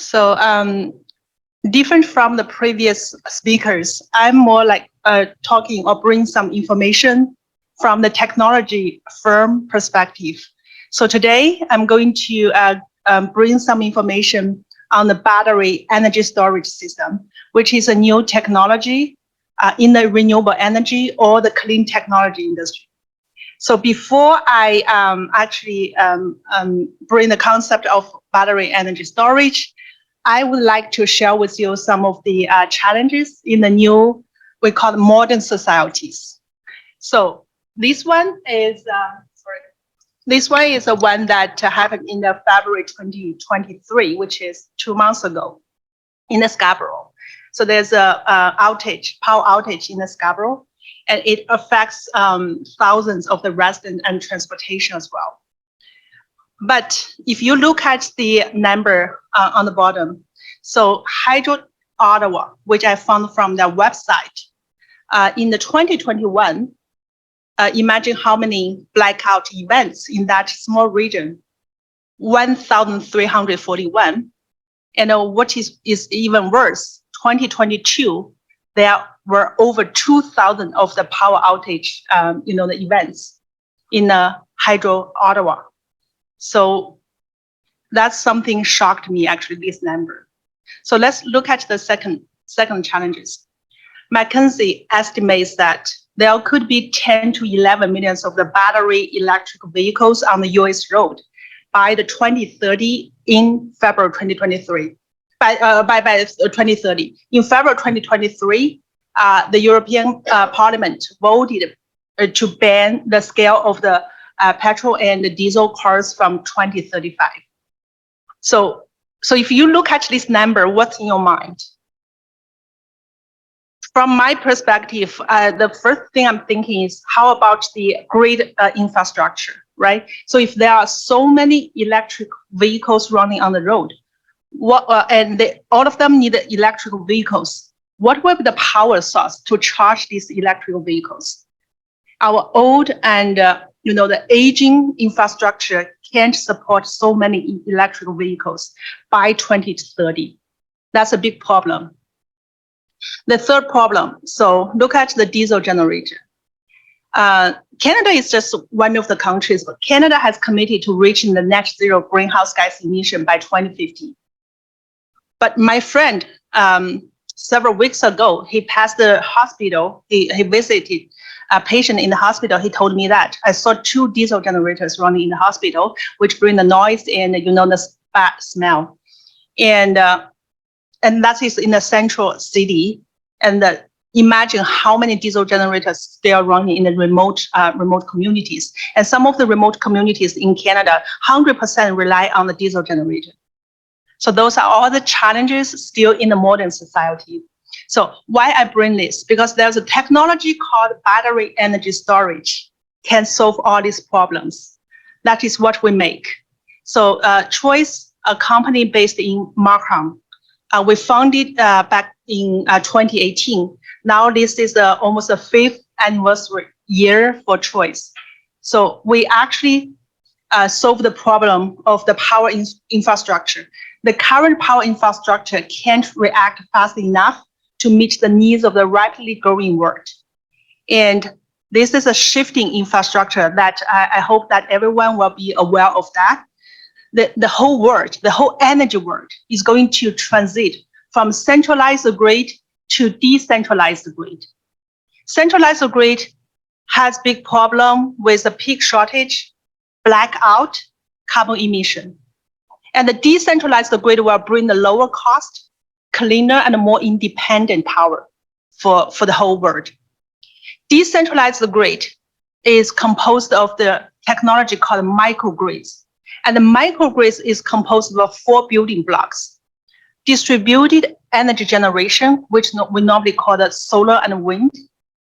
So different from the previous speakers, I'm more like talking or bring some information from the technology firm perspective. So today I'm going to bring some information on the battery energy storage system, which is a new technology in the renewable energy or the clean technology industry. So before I actually bring the concept of battery energy storage, I would like to share with you some of the challenges in the new, we call modern societies. So this one is, this one is the one that happened in the February 2023, which is 2 months ago in the Scarborough. So there's a power outage in the Scarborough, and it affects thousands of the residents and transportation as well. But if you look at the number on the bottom, so Hydro Ottawa, which I found from their website, in the 2021, imagine how many blackout events in that small region, 1,341. And what is even worse, 2022, there were over 2,000 of the power outage, the events in Hydro Ottawa. So that's something shocked me, actually, this number. So let's look at the second challenges. McKinsey estimates that there could be 10 to 11 million of the battery electric vehicles on the US road by the 2030 in February 2023. By 2030. In February 2023, the European Parliament voted to ban the scale of the petrol and the diesel cars from 2035. So if you look at this number, what's in your mind? From my perspective, the first thing I'm thinking is, how about the grid infrastructure, right? So if there are so many electric vehicles running on the road, all of them need electric vehicles, what will be the power source to charge these electric vehicles? Our old and the aging infrastructure can't support so many electric vehicles by 2030. That's a big problem. The third problem, so look at the diesel generator. Canada is just one of the countries, but Canada has committed to reaching the net zero greenhouse gas emission by 2050. But my friend, several weeks ago, he passed the hospital, he visited a patient in the hospital. He told me that I saw 2 diesel generators running in the hospital, which bring the noise and the bad smell. And that is in the central city. And imagine how many diesel generators they are running in the remote communities. And some of the remote communities in Canada, 100% rely on the diesel generator. So those are all the challenges still in the modern society. So why I bring this? Because there's a technology called battery energy storage can solve all these problems. That is what we make. So TROES, a company based in Markham, we founded back in 2018. Now this is almost the 5th anniversary year for TROES. So we actually solve the problem of the power infrastructure. The current power infrastructure can't react fast enough to meet the needs of the rapidly growing world. And this is a shifting infrastructure that I hope that everyone will be aware of that. The whole world, the whole energy world is going to transit from centralized grid to decentralized grid. Centralized grid has big problem with the peak shortage, blackout, carbon emission. And the decentralized grid will bring the lower cost, cleaner and more independent power for the whole world. Decentralized grid is composed of the technology called microgrids. And the microgrids is composed of 4 building blocks. Distributed energy generation, which we normally call the solar and wind.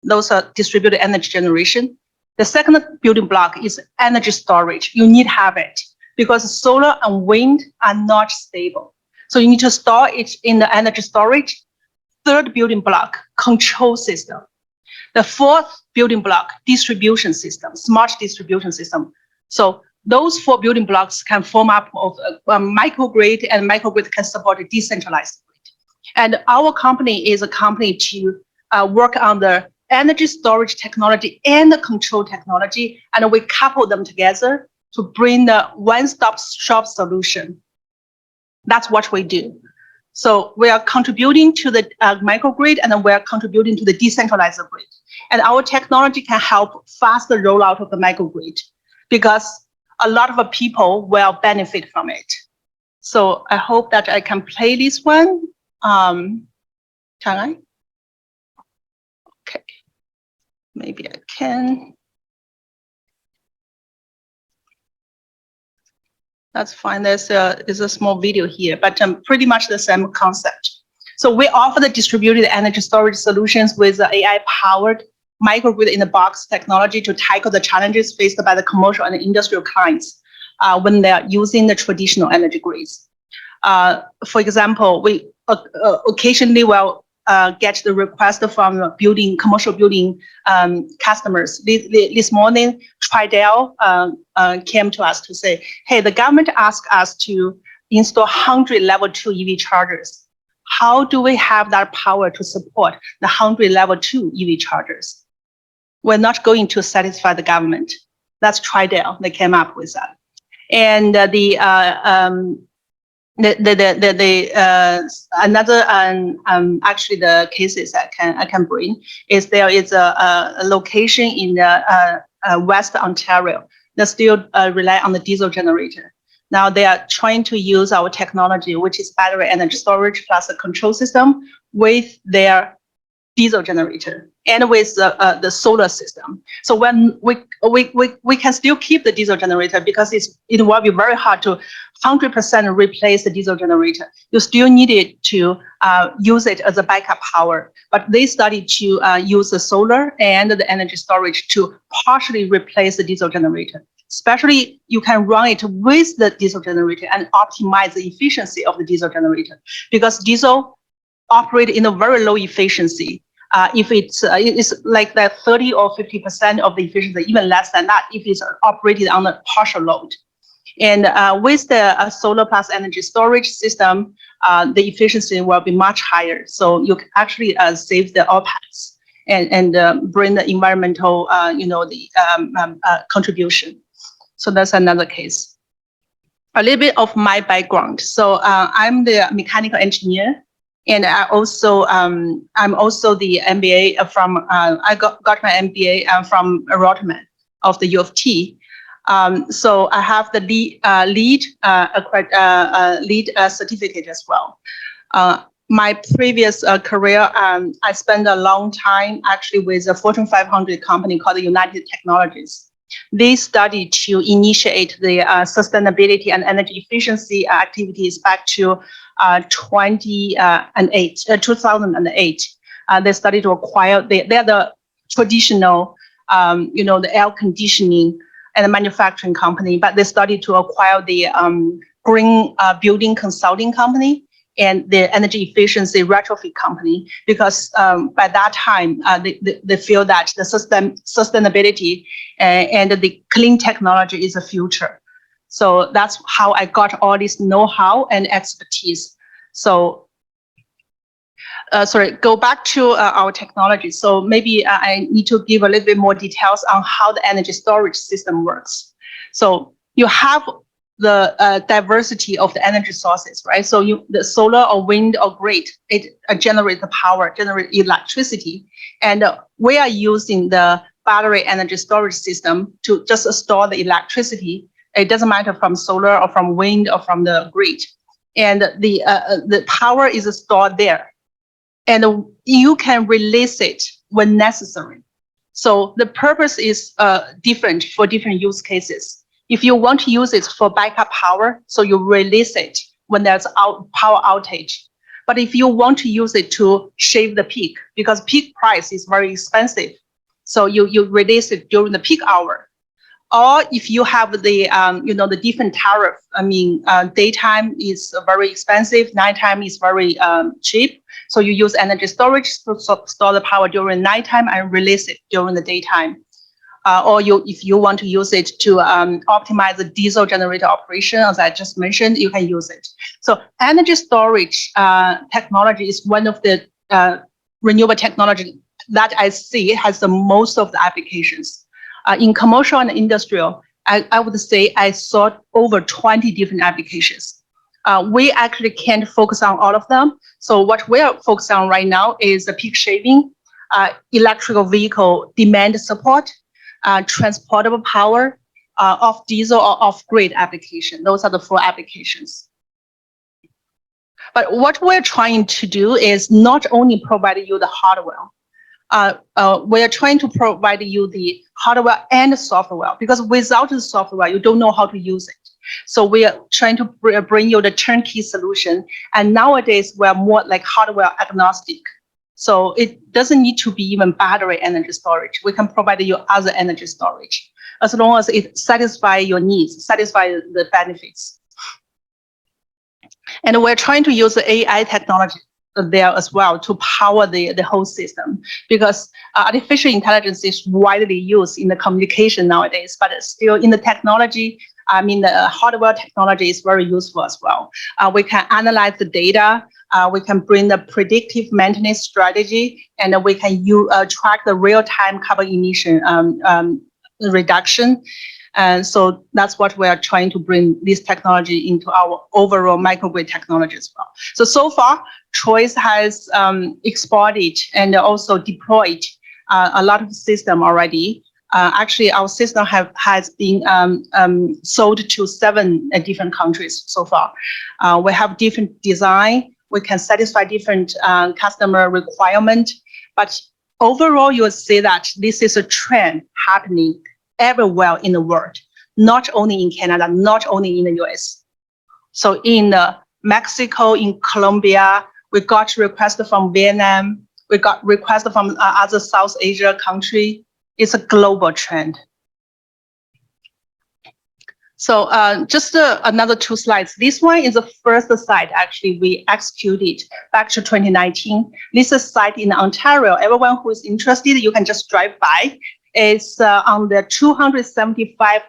Those are distributed energy generation. The second building block is energy storage. You need to have it because solar and wind are not stable. So you need to store it in the energy storage. Third building block, control system. The fourth building block, distribution system, smart distribution system. So those 4 building blocks can form up of a microgrid, and microgrid can support a decentralized grid. And our company is a company to work on the energy storage technology and the control technology, and we couple them together to bring the one-stop shop solution. That's what we do. So we are contributing to the microgrid, and then we are contributing to the decentralized grid. And our technology can help faster rollout of the microgrid, because a lot of people will benefit from it. So I hope that I can play this one. Can I? Okay, maybe I can. That's fine. There's a small video here, but pretty much the same concept. So we offer the distributed energy storage solutions with the AI-powered microgrid in the box technology to tackle the challenges faced by the commercial and industrial clients when they are using the traditional energy grids. For example, we occasionally will get the request from commercial building customers. This morning, Tridel came to us to say, hey, the government asked us to install 100 level 2 EV chargers. How do we have that power to support the 100 level 2 EV chargers? We're not going to satisfy the government. That's Tridel. They came up with that. And another actually the cases I can bring is there is a location in West Ontario that still rely on the diesel generator. Now they are trying to use our technology, which is battery energy storage plus a control system, with their diesel generator and with the solar system. So when we can still keep the diesel generator, because it will be very hard to 100% replace the diesel generator. You still need it to use it as a backup power. But they started to use the solar and the energy storage to partially replace the diesel generator. Especially, you can run it with the diesel generator and optimize the efficiency of the diesel generator, because diesel operate in a very low efficiency. If it's like that 30 or 50% of the efficiency, even less than that, if it's operated on a partial load. And with the solar plus energy storage system, the efficiency will be much higher. So you can actually save the OPEX and bring the environmental, contribution. So that's another case. A little bit of my background. So I'm the mechanical engineer. And I'm also the MBA from, I got my MBA from Rotman of the U of T. So I have the lead certificate as well. My previous career, I spent a long time actually with a Fortune 500 company called United Technologies. They studied to initiate the sustainability and energy efficiency activities back to 2008. They started to acquire, they're the traditional, the air conditioning and manufacturing company, but they started to acquire the green building consulting company and the energy efficiency retrofit company, because by that time, they feel that the sustainability and the clean technology is the future. So that's how I got all this know-how and expertise. So, go back to our technology. So maybe I need to give a little bit more details on how the energy storage system works. So you have the diversity of the energy sources, right? So the solar or wind or grid, it generates the power, generate electricity. And we are using the battery energy storage system to just store the electricity. It doesn't matter from solar or from wind or from the grid. And the power is stored there. And you can release it when necessary. So the purpose is different for different use cases. If you want to use it for backup power, so you release it when there's power outage. But if you want to use it to shave the peak, because peak price is very expensive, so you release it during the peak hour. Or if you have the the different tariff, daytime is very expensive, nighttime is very cheap. So you use energy storage to store the power during nighttime and release it during the daytime. or if you want to use it to optimize the diesel generator operation, as I just mentioned, you can use it. So energy storage technology is one of the renewable technology that I see has the most of the applications. In commercial and industrial, I would say I saw over 20 different applications. We actually can't focus on all of them. So what we are focused on right now is the peak shaving, electrical vehicle demand support, transportable power, off diesel or off grid application. Those are the 4 applications. But what we're trying to do is not only provide you the hardware, we're trying to provide you the hardware and software, because without the software, you don't know how to use it. So we are trying to bring you the turnkey solution. And nowadays, we're more like hardware agnostic. So it doesn't need to be even battery energy storage. We can provide you other energy storage, as long as it satisfies your needs, satisfies the benefits. And we're trying to use the AI technology there as well to power the whole system, because artificial intelligence is widely used in the communication nowadays, but still in the technology, I mean, the hardware technology is very useful as well. We can analyze the data, we can bring the predictive maintenance strategy, and we can track the real-time carbon emission reduction. And so that's what we are trying to bring this technology into our overall microgrid technology as well. So far, TROES has exported and also deployed a lot of system already. Actually, our system has been sold to 7 different countries so far. We have different design. We can satisfy different customer requirement. But overall, you will see that this is a trend happening everywhere in the world, not only in Canada, not only in the US. So in Mexico, in Colombia, we got requests from Vietnam, we got requests from other South Asia country. It's a global trend. So just another 2 slides. This one is the first site actually we executed back to 2019. This is a site in Ontario. Everyone who is interested, you can just drive by. It's on the 275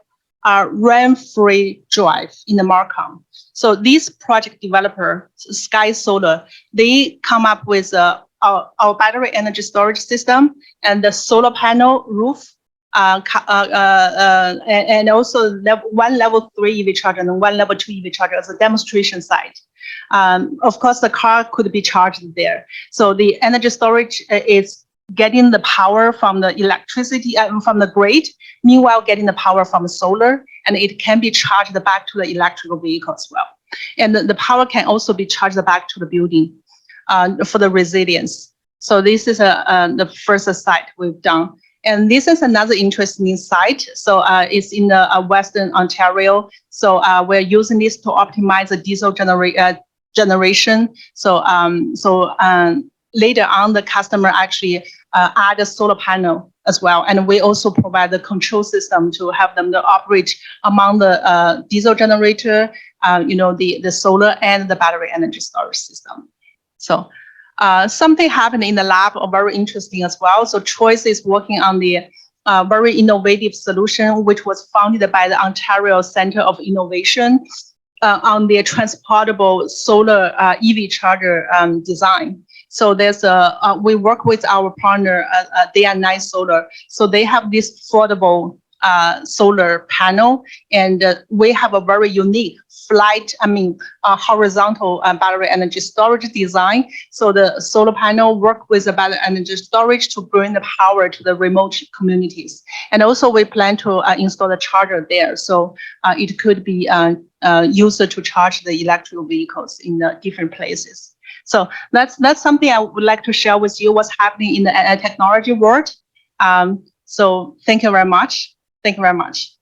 rain-free drive in the Markham. So this project developer, Sky Solar, they come up with our battery energy storage system and the solar panel roof, and also one level 3 EV charger and one level 2 EV charger as a demonstration site. Of course, the car could be charged there. So the energy storage is getting the power from the electricity from the grid, meanwhile getting the power from solar, and it can be charged back to the electrical vehicle as well. And the power can also be charged back to the building for the resilience. So this is the first site we've done. And this is another interesting site. So it's in the Western Ontario. So we're using this to optimize the diesel generation. So later on, the customer actually add a solar panel as well. And we also provide the control system to have them to operate among the diesel generator, the solar and the battery energy storage system. So something happened in the lab very interesting as well. So TROES is working on the very innovative solution, which was founded by the Ontario Centre of Innovation on the transportable solar EV charger design. So there's we work with our partner, Day and Night Solar. So they have this affordable solar panel, and we have a very unique horizontal battery energy storage design. So the solar panel work with the battery energy storage to bring the power to the remote communities. And also we plan to install the charger there. So it could be used to charge the electrical vehicles in different places. So that's something I would like to share with you, what's happening in the technology world. So thank you very much. Thank you very much.